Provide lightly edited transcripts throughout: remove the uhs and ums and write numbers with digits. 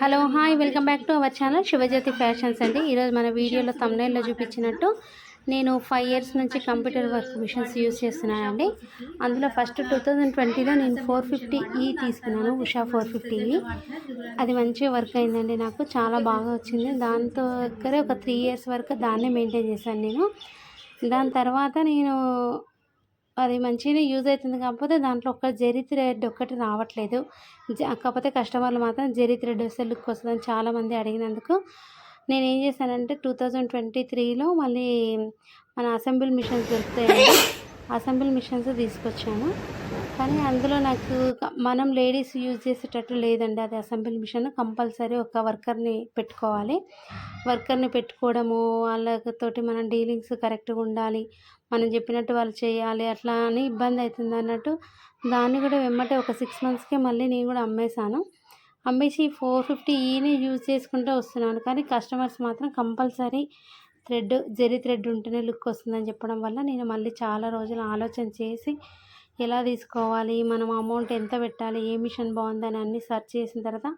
Hello hi welcome back to our channel Shivajyothi fashions అండి. ఈరోజు మన వీడియోలో thumbnail లో చూపించినట్టు నేను 5 years నుంచి కంప్యూటర్ వర్క్ మిషన్స్ యూజ్ చేస్తున్నానండి. అందులో ఫస్ట్ 2020లో నేను 450E తీసుకున్నాను, ఉషా 450E. అది మంచిగా వర్క్ అయిందండి, నాకు చాలా బాగా వచ్చింది. దాంతో దగ్గర ఒక 3 years వరకు దాన్నే మెయింటైన్ చేశాను నేను. దాని తర్వాత నేను అది మంచిగానే యూజ్ అవుతుంది, కాకపోతే దాంట్లో ఒక్క జరీ థ్రెడ్ ఒక్కటి రావట్లేదు. కాకపోతే కస్టమర్లు మాత్రం జరీ థ్రెడ్ వస్తే లుక్ వస్తుందని చాలామంది అడిగినందుకు నేనేం చేశానంటే 2023లో మళ్ళీ మన అసెంబుల్ మిషన్స్ దొరుకుతాయండి, అసెంబుల్ మిషన్స్ తీసుకొచ్చాను. కానీ అందులో నాకు మనం లేడీస్ యూజ్ చేసేటట్టు లేదండి. అది అసెంబుల్ మిషన్ కంపల్సరీ ఒక వర్కర్ని పెట్టుకోవాలి. వర్కర్ని పెట్టుకోవడము, వాళ్ళతోటి మనం డీలింగ్స్ కరెక్ట్గా ఉండాలి, మనం చెప్పినట్టు వాళ్ళు చేయాలి, అట్లా అని ఇబ్బంది అవుతుంది అన్నట్టు దాన్ని కూడా వెమ్మటే ఒక 6 monthsకే మళ్ళీ నేను కూడా అమ్మేశాను. అమ్మేసి 450Eని యూజ్ చేసుకుంటూ వస్తున్నాను. కానీ కస్టమర్స్ మాత్రం కంపల్సరీ జరీ థ్రెడ్ ఉంటేనే లుక్ వస్తుందని చెప్పడం వల్ల నేను మళ్ళీ చాలా రోజులు ఆలోచన చేసి ఎలా తీసుకోవాలి, మనం అమౌంట్ ఎంత పెట్టాలి, ఏ మిషన్ బాగుందని అన్నీ సెర్చ్ చేసిన తర్వాత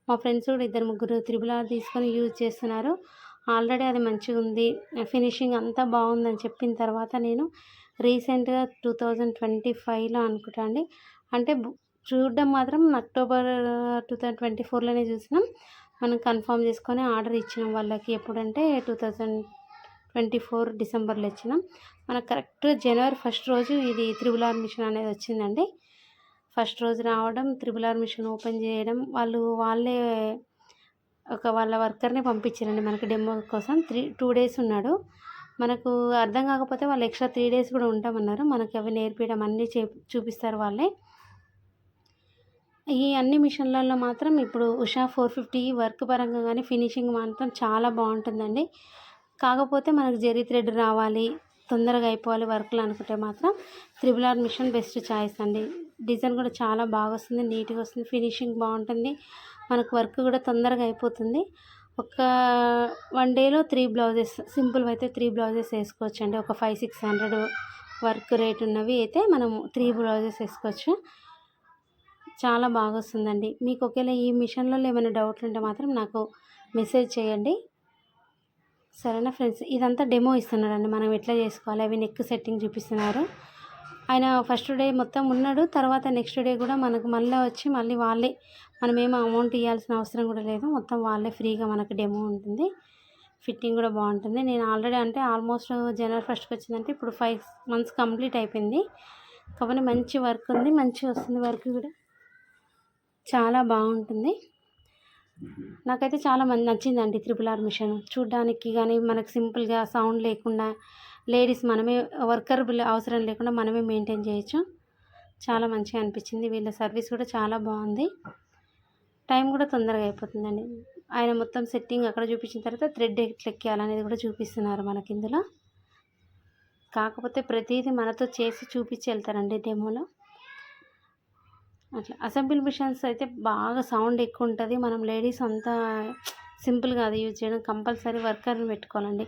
మా ఫ్రెండ్స్ కూడా 2-3 త్రిబుల్ తీసుకొని యూజ్ చేస్తున్నారు. ఆల్రెడీ అది మంచిగా ఉంది, ఫినిషింగ్ అంతా బాగుందని చెప్పిన తర్వాత నేను రీసెంట్గా 2025లో అనుకుంటా అండి, అంటే చూడడం మాత్రం అక్టోబర్ 2024లోనే చూసినాం. మనం కన్ఫర్మ్ చేసుకొని ఆర్డర్ ఇచ్చినాం వాళ్ళకి. ఎప్పుడంటే 2024 డిసెంబర్లో ఇచ్చినాం. మనకు కరెక్ట్ జనవరి 1st రోజు ఇది త్రిబుల్ మిషన్ అనేది వచ్చిందండి. ఫస్ట్ రోజు రావడం, త్రిబుల్ మిషన్ ఓపెన్ చేయడం, వాళ్ళే వాళ్ళ వర్కర్ని పంపించారండి మనకి డెమో కోసం. 2 days ఉన్నాడు. మనకు అర్థం కాకపోతే వాళ్ళు ఎక్స్ట్రా 3 days కూడా ఉంటామన్నారు. మనకి అవి నేర్పించడం అన్నీ చూపిస్తారు వాళ్ళే. ఈ అన్ని మిషన్లలో మాత్రం ఇప్పుడు ఉషా 450 వర్క్ పరంగా కానీ ఫినిషింగ్ మాత్రం చాలా బాగుంటుందండి. కాకపోతే మనకు జరీ థ్రెడ్ రావాలి, తొందరగా అయిపోవాలి వర్క్లు అనుకుంటే మాత్రం త్రిబుల్ మిషన్ బెస్ట్ చాయిస్ అండి. డిజైన్ కూడా చాలా బాగా వస్తుంది, నీట్గా వస్తుంది, ఫినిషింగ్ బాగుంటుంది, మనకు వర్క్ కూడా తొందరగా అయిపోతుంది. ఒక 1 dayలో 3 blouses, సింపుల్ అయితే 3 blouses వేసుకోవచ్చు అండి. ఒక 500-600 వర్క్ రేట్ ఉన్నవి అయితే మనం 3 blouses వేసుకోవచ్చు. చాలా బాగా వస్తుందండి. మీకు ఒకవేళ ఈ మిషన్లో ఏమైనా డౌట్లు ఉంటే మాత్రం నాకు మెసేజ్ చేయండి, సరేనా ఫ్రెండ్స్. ఇదంతా డెమో ఇస్తున్నాడండి, మనం ఎట్లా చేసుకోవాలి అవి నెక్ సెట్టింగ్ చూపిస్తున్నారు. ఆయన ఫస్ట్ డే మొత్తం ఉన్నాడు, తర్వాత నెక్స్ట్ డే కూడా మనకు మళ్ళీ వచ్చి మళ్ళీ వాళ్ళే, మనమేమో అమౌంట్ ఇవ్వాల్సిన అవసరం కూడా లేదు, మొత్తం వాళ్ళే ఫ్రీగా మనకు డెమో ఉంటుంది. ఫిట్టింగ్ కూడా బాగుంటుంది. నేను ఆల్రెడీ అంటే ఆల్మోస్ట్ జనవరి 1st వచ్చిందంటే ఇప్పుడు 5 months కంప్లీట్ అయిపోయింది. కాబట్టి మంచి వర్క్ ఉంది, మంచిగా వస్తుంది వర్క్ కూడా చాలా బాగుంటుంది. నాకైతే చాలా నచ్చిందండి త్రిబుల్ మిషన్. చూడ్డానికి కానీ మనకు సింపుల్గా సౌండ్ లేకుండా లేడీస్ మనమే వర్కర్ అవసరం లేకుండా మనమే మెయింటైన్ చేయొచ్చు. చాలా మంచిగా అనిపించింది. వీళ్ళ సర్వీస్ కూడా చాలా బాగుంది, టైం కూడా తొందరగా అయిపోతుందండి. ఆయన మొత్తం సెట్టింగ్ అక్కడ చూపించిన తర్వాత థ్రెడ్ ఎట్లా ఎక్కాలనేది కూడా చూపిస్తున్నారు మనకి ఇందులో. కాకపోతే ప్రతిదీ మనతో చేసి చూపించి వెళ్తారండి డెమోలో. అట్లా అసెంబుల్ మిషన్స్ అయితే బాగా సౌండ్ ఎక్కువ ఉంటుంది. మనం లేడీస్ అంతా సింపుల్గా అది యూజ్ చేయడం, కంపల్సరీ వర్కర్ని పెట్టుకోవాలండి.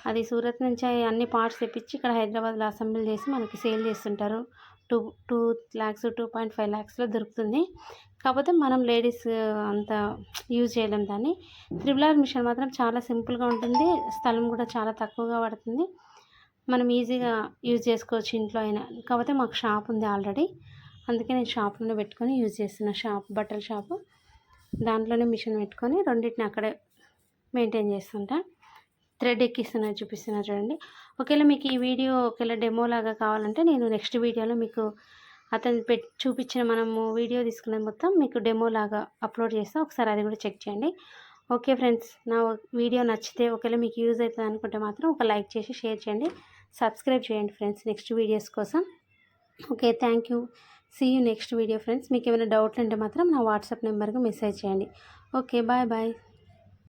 అది సూరత్ నుంచి అన్ని పార్ట్స్ తెప్పించి ఇక్కడ హైదరాబాద్లో అసెంబుల్ చేసి మనకి సేల్ చేస్తుంటారు. 2 lakhs 2.5 lakhsలో దొరుకుతుంది. కాకపోతే మనం లేడీస్ అంత యూజ్ చేయలేం దాన్ని. త్రిబుల్ మిషన్ మాత్రం చాలా సింపుల్గా ఉంటుంది, స్థలం కూడా చాలా తక్కువగా పడుతుంది, మనం ఈజీగా యూజ్ చేసుకోవచ్చు ఇంట్లో అయినా. కాకపోతే మాకు షాప్ ఉంది ఆల్రెడీ, అందుకే నేను షాప్లోనే పెట్టుకొని యూజ్ చేస్తున్నా. బట్టల షాపు, దాంట్లోనే మిషన్ పెట్టుకొని రెండింటిని అక్కడే మెయింటైన్ చేస్తుంటా. థ్రెడ్ ఎక్కిస్తున్నారు చూపిస్తున్నారు చూడండి. ఒకవేళ మీకు ఈ వీడియో ఒకవేళ డెమో లాగా కావాలంటే నేను నెక్స్ట్ వీడియోలో మీకు అతను చూపించిన మనము వీడియో తీసుకున్నది మొత్తం మీకు డెమో లాగా అప్లోడ్ చేస్తాను, ఒకసారి అది కూడా చెక్ చేయండి. ఓకే ఫ్రెండ్స్, నా వీడియో నచ్చితే ఒకవేళ మీకు యూజ్ అవుతుంది అనుకుంటే మాత్రం ఒక లైక్ చేసి షేర్ చేయండి, సబ్స్క్రైబ్ చేయండి ఫ్రెండ్స్ నెక్స్ట్ వీడియోస్ కోసం. Okay, thank you. See you next video friends. మీకు ఏమైనా డౌట్లు ఉంటే మాత్రం నా వాట్సాప్ నెంబర్కి మెసేజ్ చేయండి. Okay, bye bye.